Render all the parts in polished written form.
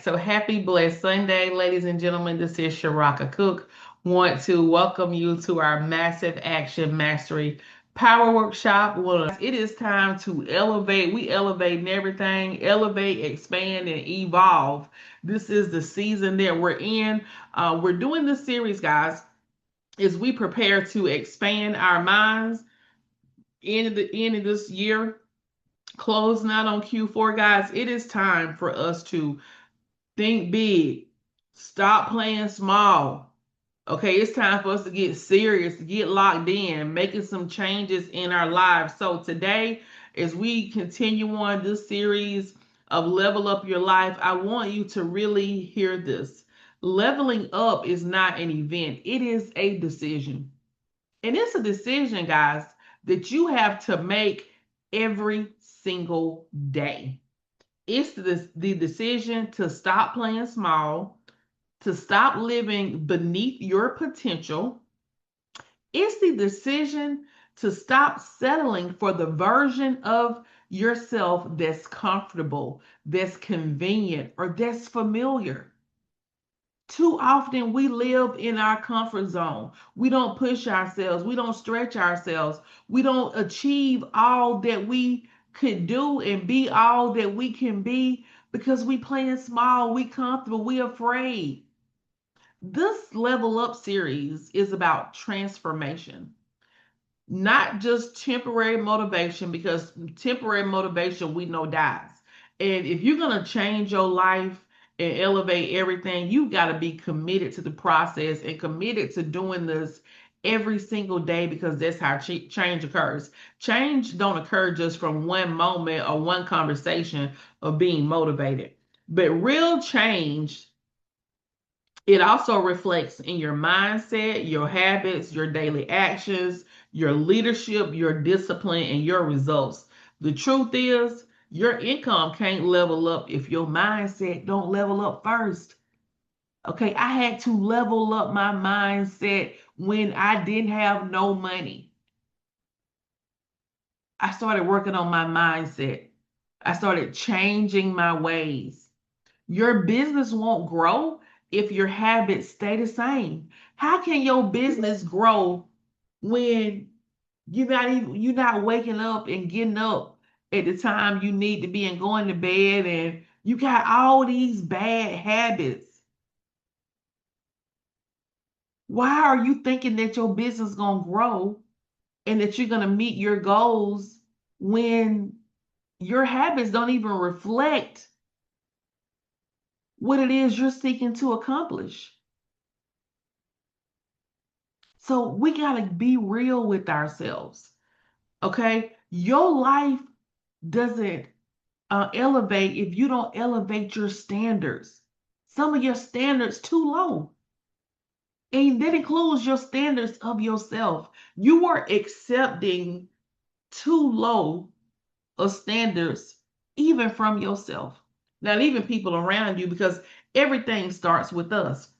So happy blessed Sunday, ladies and gentlemen. This is Charaka Cook. Want to welcome you to our massive action mastery power workshop. Well, it is time to elevate. We elevate in everything, elevate, expand, and evolve. This is the season that we're in. We're doing this series, guys, as we prepare to expand our minds in the end of this year, closing out on Q4, guys. It is time for us to think big. Stop playing small. Okay, it's time for us to get serious, to get locked in, making some changes in our lives. So today, as we continue on this series of Level Up Your Life, I want you to really hear this. Leveling up is not an event, it is a decision. And it's a decision, guys, that you have to make every single day. It's the decision to stop playing small, to stop living beneath your potential. It's the decision to stop settling for the version of yourself that's comfortable, that's convenient, or that's familiar. Too often we live in our comfort zone. We don't push ourselves. We don't stretch ourselves. We don't achieve all that we could do and be all that we can be because we playing small, we comfortable, we afraid. This level up series is about transformation, not just temporary motivation, because temporary motivation we know dies. And if you're going to change your life and elevate everything, you got to be committed to the process and committed to doing this every single day, because that's how change occurs. Change don't occur just from one moment or one conversation of being motivated, but real change, it also reflects in your mindset, your habits, your daily actions, your leadership, your discipline, and your results. The truth is, your income can't level up if your mindset don't level up first. Okay, I had to level up my mindset when I didn't have no money. I started working on my mindset. I started changing my ways. Your business won't grow if your habits stay the same. How can your business grow when you're not waking up and getting up at the time you need to be and going to bed, and you got all these bad habits? Why are you thinking that your business is going to grow and that you're going to meet your goals when your habits don't even reflect what it is you're seeking to accomplish? So we got to be real with ourselves. Okay. Your life doesn't elevate if you don't elevate your standards. Some of your standards too low. And that includes your standards of yourself. You are accepting too low of standards, even from yourself. Not even people around you, because everything starts with us.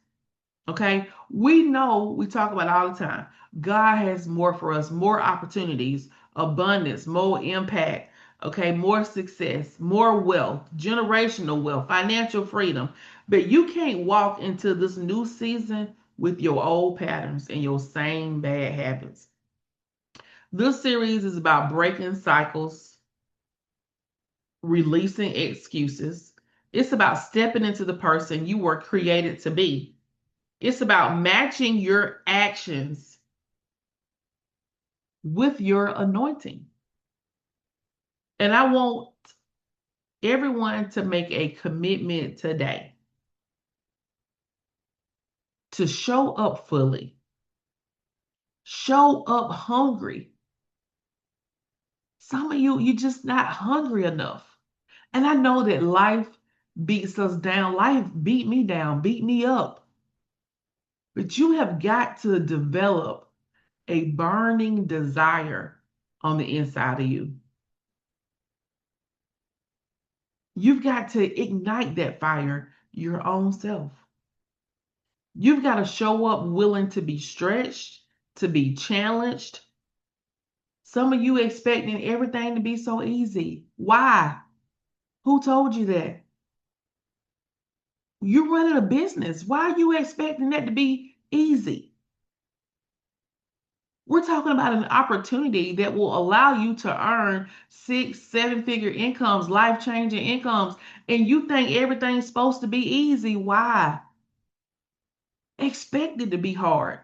Okay, we know, we talk about it all the time. God has more for us, more opportunities, abundance, more impact, okay, more success, more wealth, generational wealth, financial freedom. But you can't walk into this new season with your old patterns and your same bad habits. This series is about breaking cycles, releasing excuses. It's about stepping into the person you were created to be. It's about matching your actions with your anointing. And I want everyone to make a commitment today to show up fully, show up hungry. Some of you, you're just not hungry enough. And I know that life beats us down. Life beat me down, beat me up. But you have got to develop a burning desire on the inside of you. You've got to ignite that fire your own self. You've got to show up willing to be stretched, to be challenged. Some of you expecting everything to be so easy. Why? Who told you that? You're running a business. Why are you expecting that to be easy? We're talking about an opportunity that will allow you to earn 6, 7 figure incomes, life changing incomes, and you think everything's supposed to be easy. Why? Expect it to be hard.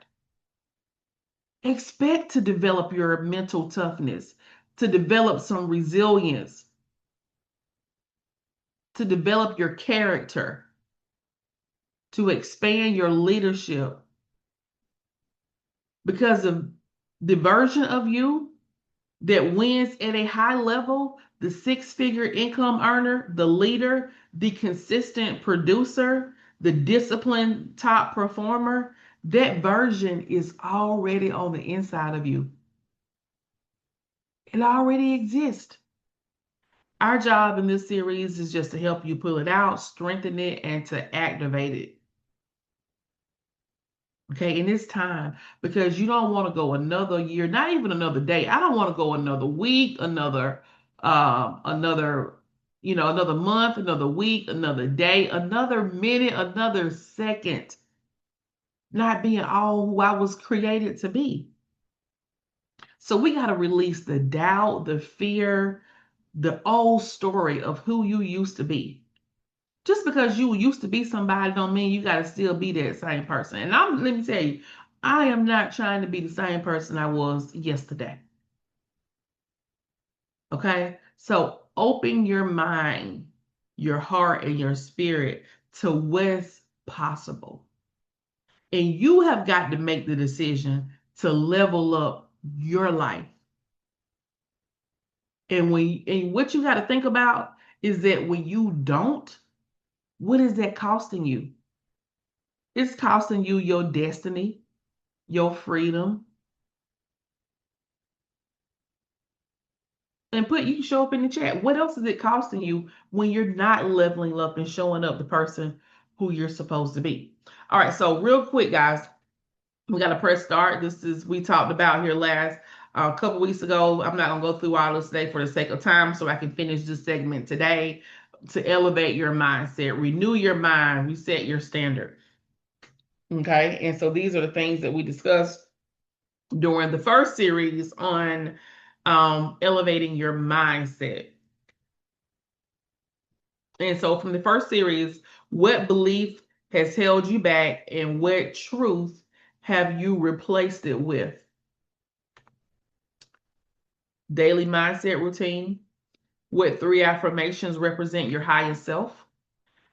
Expect to develop your mental toughness, to develop some resilience, to develop your character, to expand your leadership because of the version of you that wins at a high level, the 6 figure income earner, the leader, the consistent producer, the disciplined top performer. That version is already on the inside of you. It already exists. Our job in this series is just to help you pull it out, strengthen it, and to activate it. Okay, and it's time because you don't want to go another year, not even another day. I don't want to go another week, another, another month, another week, another day, another minute, another second, not being all who I was created to be. So we got to release the doubt, the fear, the old story of who you used to be. Just because you used to be somebody don't mean you got to still be that same person. And let me tell you, I am not trying to be the same person I was yesterday. Okay? So open your mind, your heart, and your spirit to what's possible. And you have got to make the decision to level up your life. And what you got to think about is that when you don't, what is that costing you? It's costing you your destiny, your freedom. And you can show up in the chat. What else is it costing you when you're not leveling up and showing up the person who you're supposed to be? All right, so real quick, guys, we got to press start. We talked about here last a couple weeks ago. I'm not gonna go through all this today for the sake of time, so I can finish this segment today. To elevate your mindset, renew your mind, reset your standard. Okay, and so these are the things that we discussed during the first series on elevating your mindset. And so from the first series, what belief has held you back and what truth have you replaced it with? Daily mindset routine. What 3 affirmations represent your highest self?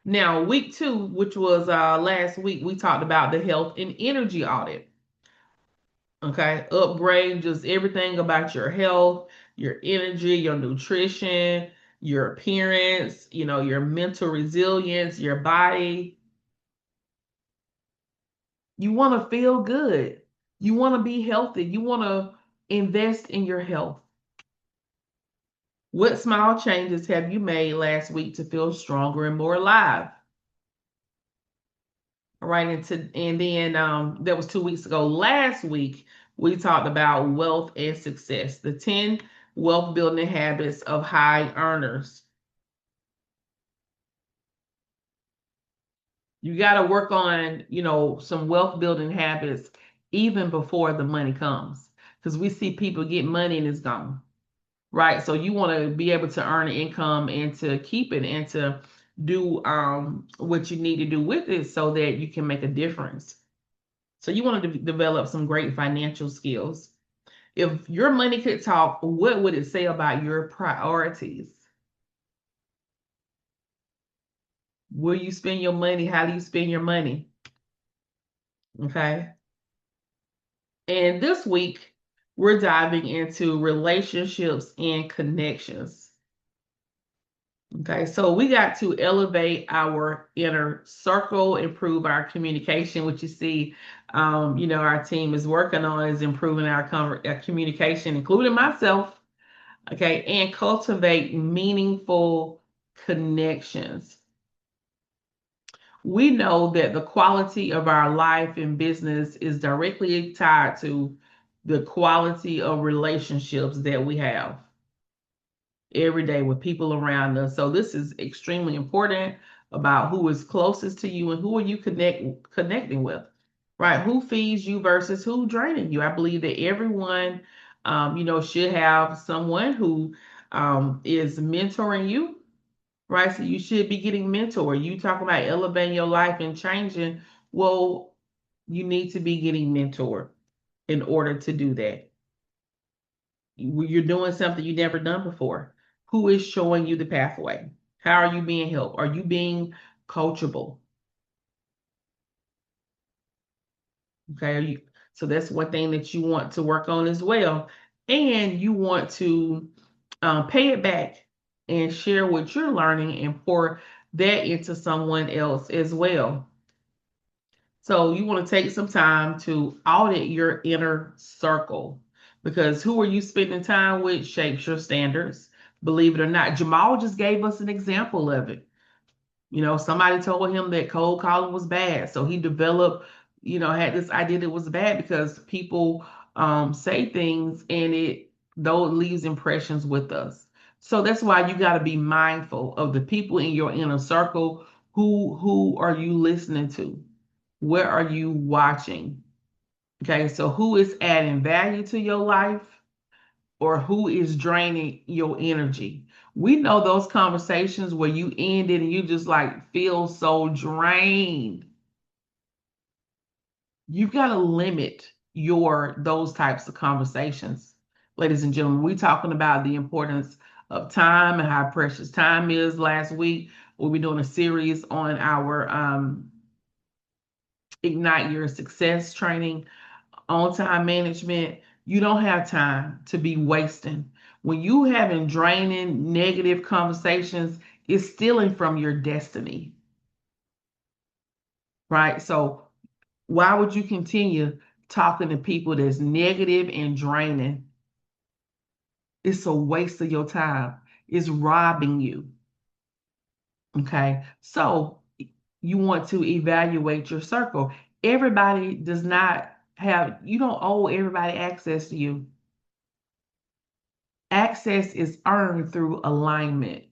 Now, week 2, which was last week, we talked about the health and energy audit. Okay, upgrade just everything about your health, your energy, your nutrition, your appearance, your mental resilience, your body. You want to feel good. You want to be healthy. You want to invest in your health. What small changes have you made last week to feel stronger and more alive? All right, and then that was 2 weeks ago. Last week, we talked about wealth and success, the 10 wealth building habits of high earners. You got to work on, some wealth building habits even before the money comes. Because we see people get money and it's gone. Right? So you want to be able to earn an income and to keep it and to do what you need to do with it so that you can make a difference. So you want to develop some great financial skills. If your money could talk, what would it say about your priorities? Where you spend your money? How do you spend your money? Okay. And this week, we're diving into relationships and connections. Okay, so we got to elevate our inner circle, improve our communication, which you see, our team is working on is improving our communication, including myself. Okay, and cultivate meaningful connections. We know that the quality of our life and business is directly tied to the quality of relationships that we have every day with people around us. So this is extremely important. about who is closest to you and who are you connecting with, right? Who feeds you versus who draining you. I believe that everyone, should have someone who is mentoring you, right? So you should be getting mentored. You talking about elevating your life and changing. Well, you need to be getting mentored in order to do that. You're doing something you've never done before. Who is showing you the pathway? How are you being helped? Are you being coachable? Okay. So that's one thing that you want to work on as well. And you want to pay it back and share what you're learning and pour that into someone else as well. So you want to take some time to audit your inner circle, because who are you spending time with shapes your standards. Believe it or not, Jamal just gave us an example of it. Somebody told him that cold calling was bad. So he developed, had this idea that it was bad because people say things and though it leaves impressions with us. So that's why you got to be mindful of the people in your inner circle. Who are you listening to? Where are you watching? Okay, so who is adding value to your life or who is draining your energy? We know those conversations where you end it and you just like feel so drained. You've got to limit those types of conversations. Ladies and gentlemen, we're talking about the importance of time and how precious time is. Last week, we'll be doing a series on our Ignite Your Success training on time management. You don't have time to be wasting. When you having draining, negative conversations, it's stealing from your destiny, right? So why would you continue talking to people that's negative and draining? It's a waste of your time. It's robbing you. Okay. So you want to evaluate your circle. Everybody does not you don't owe everybody access to you. Access is earned through alignment.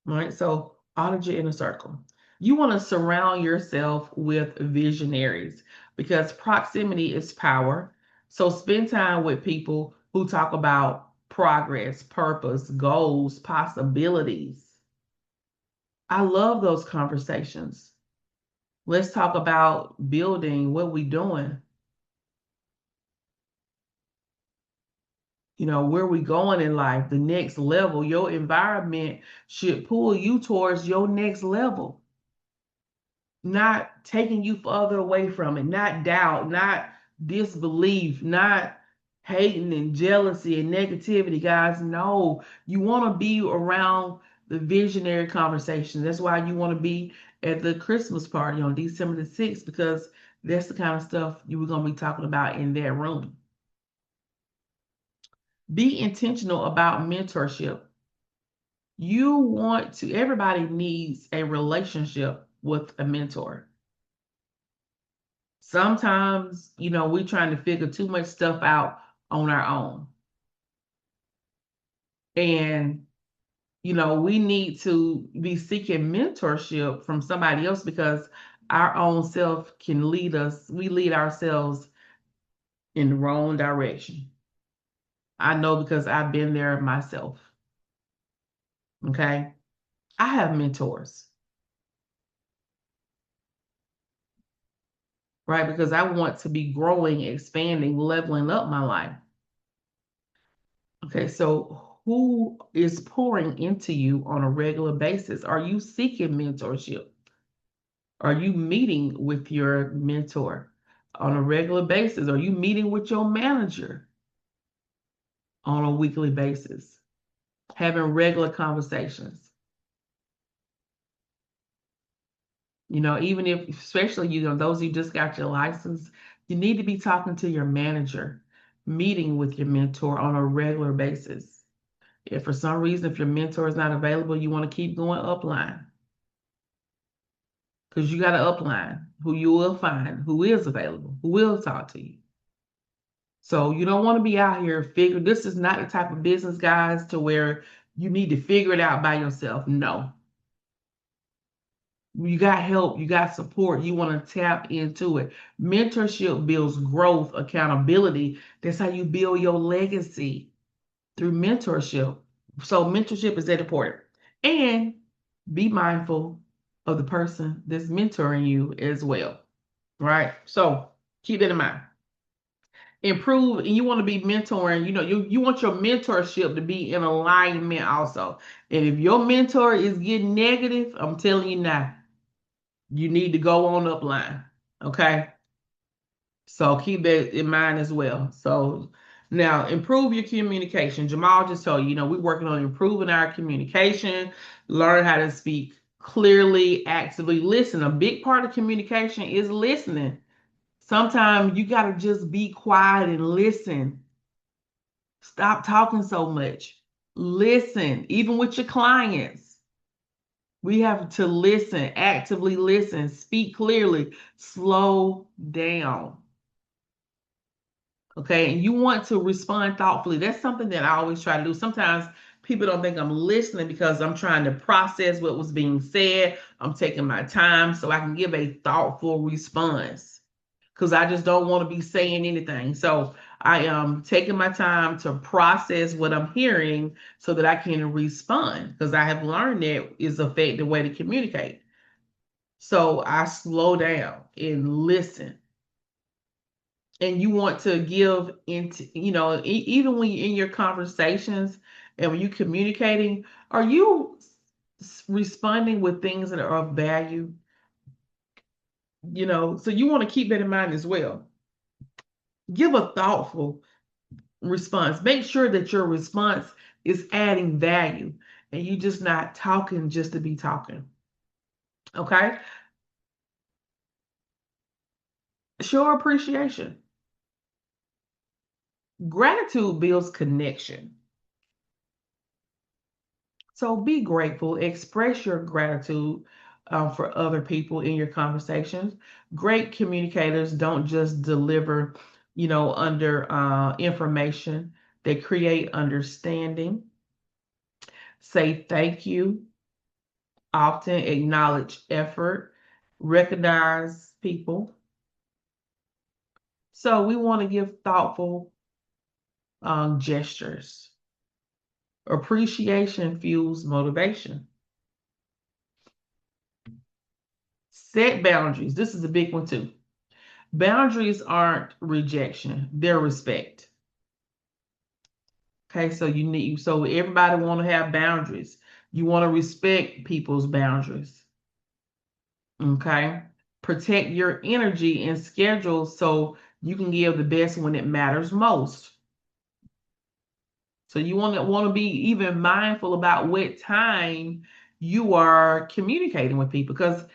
Right? So audit your inner circle. You want to surround yourself with visionaries because proximity is power. So spend time with people who talk about progress, purpose, goals, possibilities. I love those conversations. Let's talk about building, what we doing, where we going in life, the next level. Your environment should pull you towards your next level, not taking you further away from it, not doubt, not disbelief, not hating and jealousy and negativity. Guys, no, you want to be around the visionary conversations. That's why you want to be at the Christmas party on December the 6th, because that's the kind of stuff you were going to be talking about in that room. Be intentional about mentorship. Everybody needs a relationship with a mentor. Sometimes, we're trying to figure too much stuff out on our own. And, we need to be seeking mentorship from somebody else because our own self can lead us. We lead ourselves in the wrong direction. I know because I've been there myself. Okay. I have mentors, right? Because I want to be growing, expanding, leveling up my life. Okay, so who is pouring into you on a regular basis? Are you seeking mentorship? Are you meeting with your mentor on a regular basis? Are you meeting with your manager on a weekly basis? Having regular conversations? Even if, especially, those who just got your license, you need to be talking to your manager, meeting with your mentor on a regular basis. If for some reason, if your mentor is not available, you want to keep going upline. Because you got an upline who you will find, who is available, who will talk to you. So you don't want to be out here figuring. This is not the type of business, guys, to where you need to figure it out by yourself. No. You got help, you got support, you want to tap into it. Mentorship builds growth, accountability. That's how you build your legacy, through mentorship. So mentorship is that important. And be mindful of the person that's mentoring you as well. Right? So keep that in mind. Improve, and you want to be mentoring, you want your mentorship to be in alignment also. And if your mentor is getting negative, I'm telling you now, you need to go on upline. Okay. So keep that in mind as well. So now improve your communication. Jamal just told you, we're working on improving our communication, learn how to speak clearly, actively listen. A big part of communication is listening. Sometimes you got to just be quiet and listen. Stop talking so much. Listen, even with your clients. We have to listen, actively listen, speak clearly, slow down. Okay. And you want to respond thoughtfully. That's something that I always try to do. Sometimes people don't think I'm listening because I'm trying to process what was being said. I'm taking my time so I can give a thoughtful response because I just don't want to be saying anything. So I am taking my time to process what I'm hearing so that I can respond, because I have learned that is an effective way to communicate. So I slow down and listen. And you want to give into, even when you're in your conversations and when you're communicating, are you responding with things that are of value? So you want to keep that in mind as well. Give a thoughtful response. Make sure that your response is adding value and you just not talking just to be talking. Okay? Show appreciation. Gratitude builds connection. So be grateful. Express your gratitude for other people in your conversations. Great communicators don't just deliver, under information. They create understanding. Say thank you. Often acknowledge effort. Recognize people. So we want to give thoughtful gestures. Appreciation fuels motivation. Set boundaries. This is a big one too. Boundaries aren't rejection, they're respect. Okay, so everybody want to have boundaries. You want to respect people's boundaries. Okay? Protect your energy and schedule so you can give the best when it matters most. So you want to be even mindful about what time you are communicating with people, because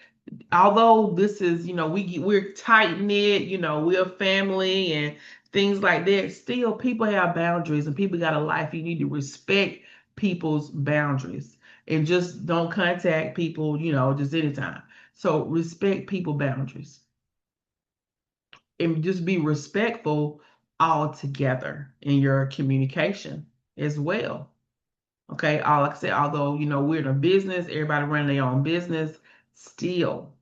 although this is, we're tight knit, we're family and things like that, still people have boundaries and people got a life. You need to respect people's boundaries and just don't contact people, just anytime. So respect people boundaries and just be respectful altogether in your communication as well. Okay. Like I said, although, we're in a business, everybody running their own business, still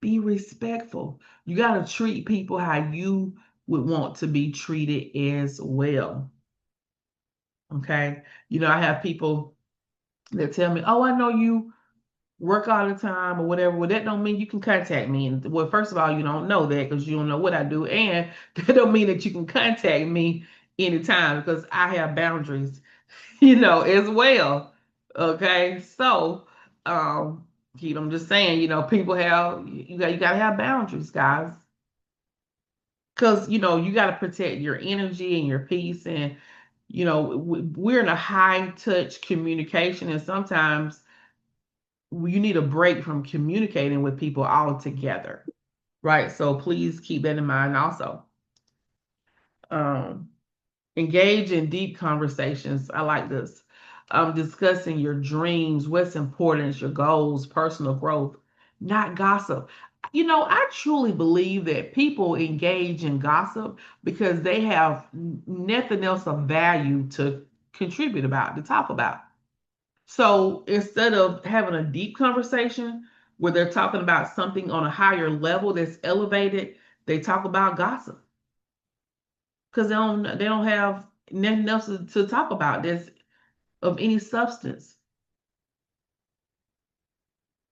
be respectful. You got to treat people how you would want to be treated as well. Okay. I have people that tell me, oh, I know you work all the time or whatever. Well, that don't mean you can contact me. And well, first of all, you don't know that because you don't know what I do. And that don't mean that you can contact me anytime, because I have boundaries, as well. Okay. So, I'm just saying, people you gotta have boundaries, guys. Because, you gotta protect your energy and your peace. And, we're in a high touch communication, and sometimes you need a break from communicating with people altogether. Right. So please keep that in mind also. Um, Engage in deep conversations. I like this. Discussing your dreams, what's important, your goals, personal growth, not gossip. I truly believe that people engage in gossip because they have nothing else of value to contribute about, to talk about. So instead of having a deep conversation where they're talking about something on a higher level that's elevated, they talk about gossip because they don't have nothing else to talk about that's of any substance.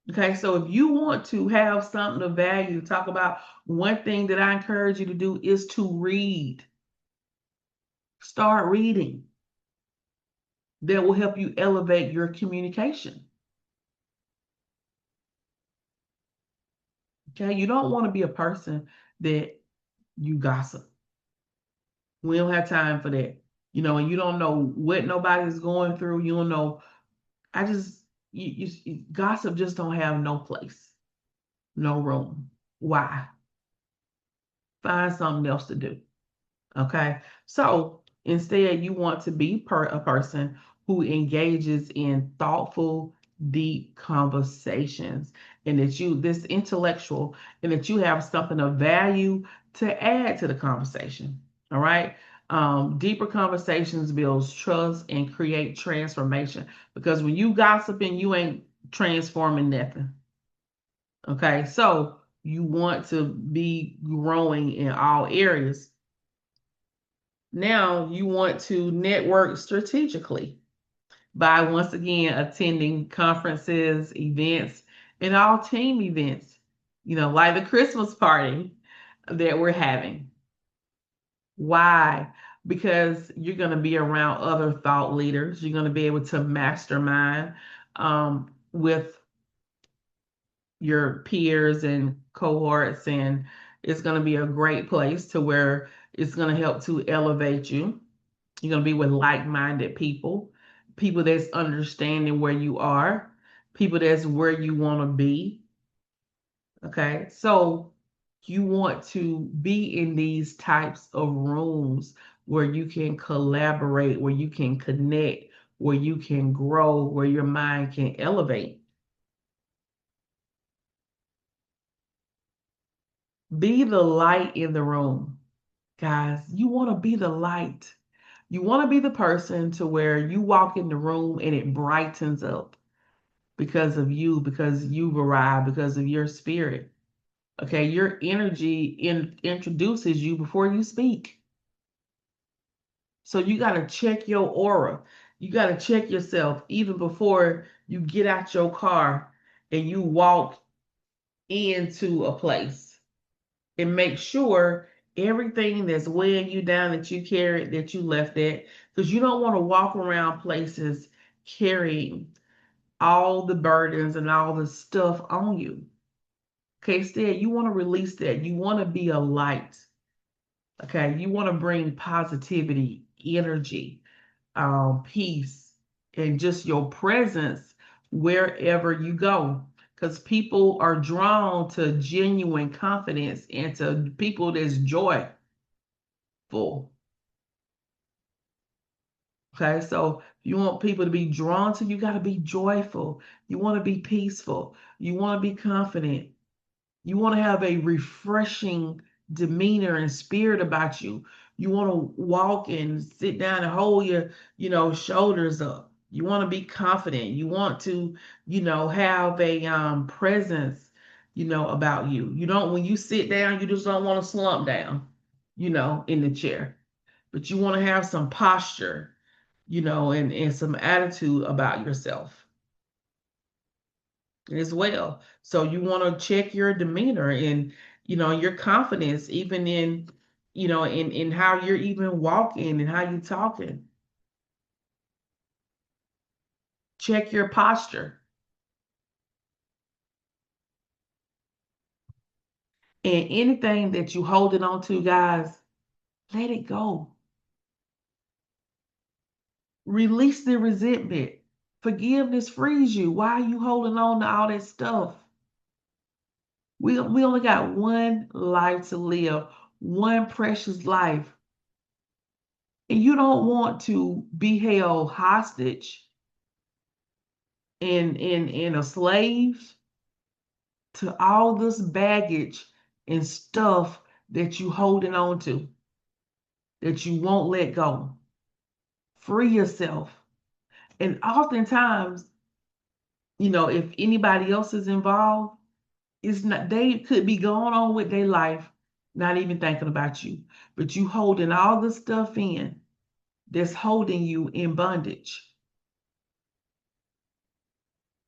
Okay, so if you want to have something of value to talk about, one thing that I encourage you to do is to read. Start reading. That will help you elevate your communication. Okay, you don't want to be a person that you gossip. We don't have time for that. And you don't know what nobody's going through. You don't know. I just, gossip just don't have no place, no room. Why? Find something else to do. Okay. So instead, you want to be a person who engages in thoughtful, deep conversations, and that this intellectual, and that you have something of value to add to the conversation. All right. Deeper conversations builds trust and create transformation, because when you gossiping, you ain't transforming nothing. Okay. So you want to be growing in all areas. Now you want to network strategically by once again attending conferences, events, and all team events, like the Christmas party that we're having. Why? Because you're going to be around other thought leaders. You're going to be able to mastermind with your peers and cohorts, and it's going to be a great place to where it's going to help to elevate you. You're going to be with like-minded people, people that's understanding where you are, people that's where you want to be. Okay. So you want to be in these types of rooms where you can collaborate, where you can connect, where you can grow, where your mind can elevate. Be the light in the room. Guys, you want to be the light. You want to be the person to where you walk in the room and it brightens up because of you, because you've arrived, because of your spirit. Okay, your energy introduces you before you speak. So you got to check your aura. You got to check yourself even before you get out your car and you walk into a place, and make sure everything that's weighing you down that you carried, that you left it, because you don't want to walk around places carrying all the burdens and all the stuff on you. Okay, instead, you want to release that. You want to be a light. Okay, you want to bring positivity, energy, peace, and just your presence wherever you go. Because people are drawn to genuine confidence and to people that's joyful. Okay, so you want people to be drawn to you, got to be joyful. You want to be peaceful. You want to be confident. You want to have a refreshing demeanor and spirit about you. You want to walk and sit down and hold your, shoulders up. You want to be confident. You want to, have a presence, about you. You don't, when you sit down, you just don't want to slump down, in the chair. But you want to have some posture, and some attitude about yourself as well. So you want to check your demeanor and, your confidence, even in how you're even walking and how you're talking. Check your posture. And anything that you holding on to, guys, let it go. Release the resentment. Forgiveness frees you. Why are you holding on to all that stuff? We only got one life to live, one precious life. And you don't want to be held hostage and a slave to all this baggage and stuff that you holding on to, that you won't let go. Free yourself. And oftentimes, if anybody else is involved, it's not, they could be going on with their life, not even thinking about you. But you holding all the stuff in that's holding you in bondage.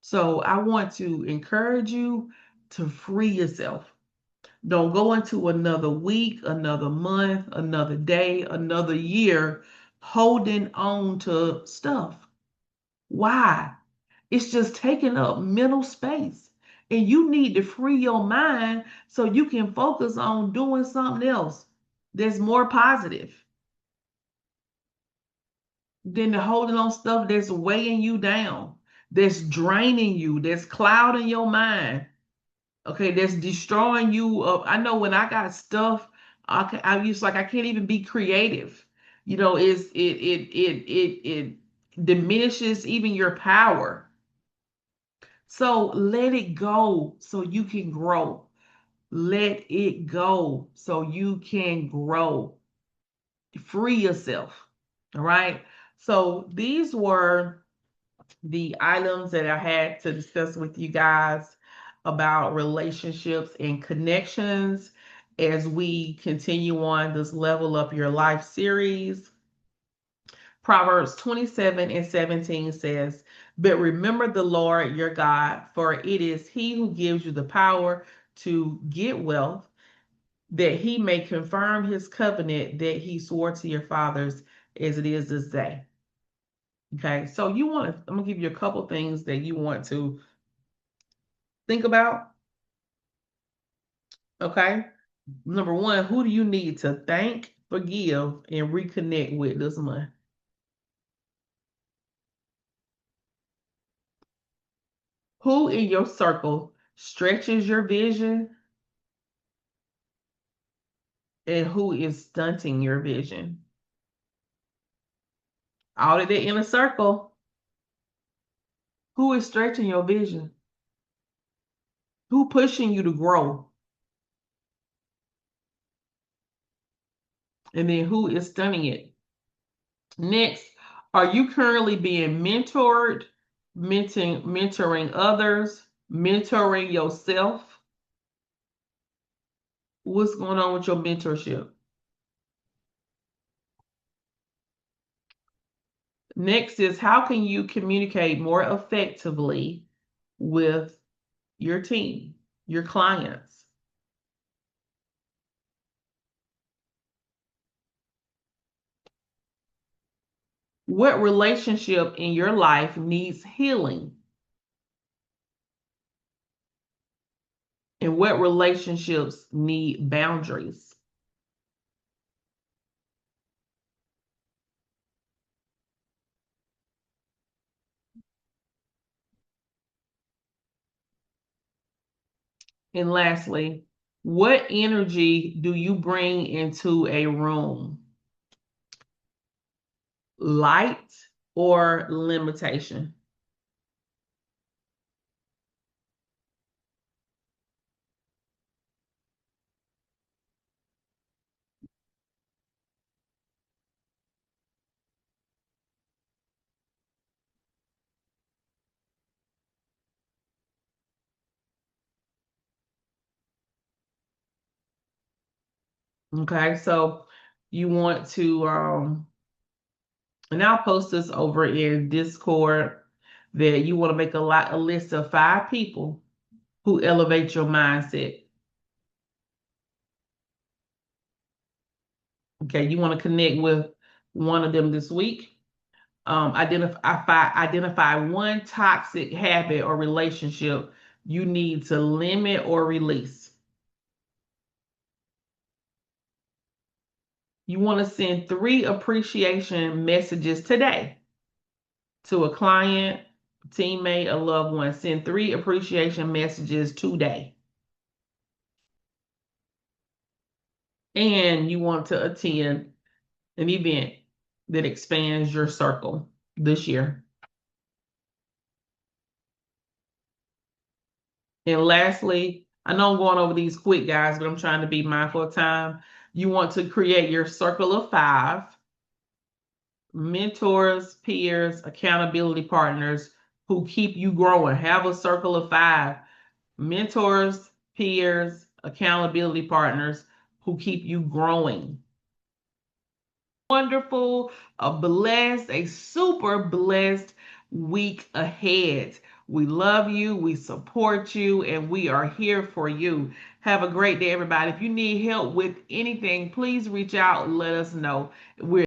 So I want to encourage you to free yourself. Don't go into another week, another month, another day, another year holding on to stuff. Why? It's just taking up mental space. And you need to free your mind so you can focus on doing something else that's more positive than the holding on stuff that's weighing you down, that's draining you, that's clouding your mind. Okay, that's destroying you. I know when I got stuff, I used like I can't even be creative. It diminishes even your power. So let it go so you can grow. Let it go so you can grow. Free yourself. All right. So these were the items that I had to discuss with you guys about relationships and connections as we continue on this Level Up Your Life series. Proverbs 27:17 says, "But remember the Lord your God, for it is he who gives you the power to get wealth, that he may confirm his covenant that he swore to your fathers as it is this day." Okay, so I'm gonna give you a couple things that you want to think about. Okay, number one, who do you need to thank, forgive, and reconnect with this month? Who in your circle stretches your vision and who is stunting your vision? All of that in a circle. Who is stretching your vision? Who pushing you to grow? And then who is stunning it? Next, are you currently being mentored, mentoring others, mentoring yourself? What's going on with your mentorship? Next is how can you communicate more effectively with your team, your clients? What relationship in your life needs healing? And what relationships need boundaries? And lastly, what energy do you bring into a room? Light or limitation? Okay, so you want to, and I'll post this over in Discord that you want to make a list of 5 people who elevate your mindset. Okay, you want to connect with one of them this week. Identify one toxic habit or relationship you need to limit or release. You want to send 3 appreciation messages today to a client, teammate, a loved one. Send 3 appreciation messages today. And you want to attend an event that expands your circle this year. And lastly, I know I'm going over these quick, guys, but I'm trying to be mindful of time. You want to create your circle of 5. mentors, peers, accountability partners who keep you growing. Have a circle of 5. Mentors, peers, accountability partners who keep you growing. Wonderful, a super blessed week ahead. We love you, we support you, and we are here for you. Have a great day, everybody. If you need help with anything, please reach out and let us know. We're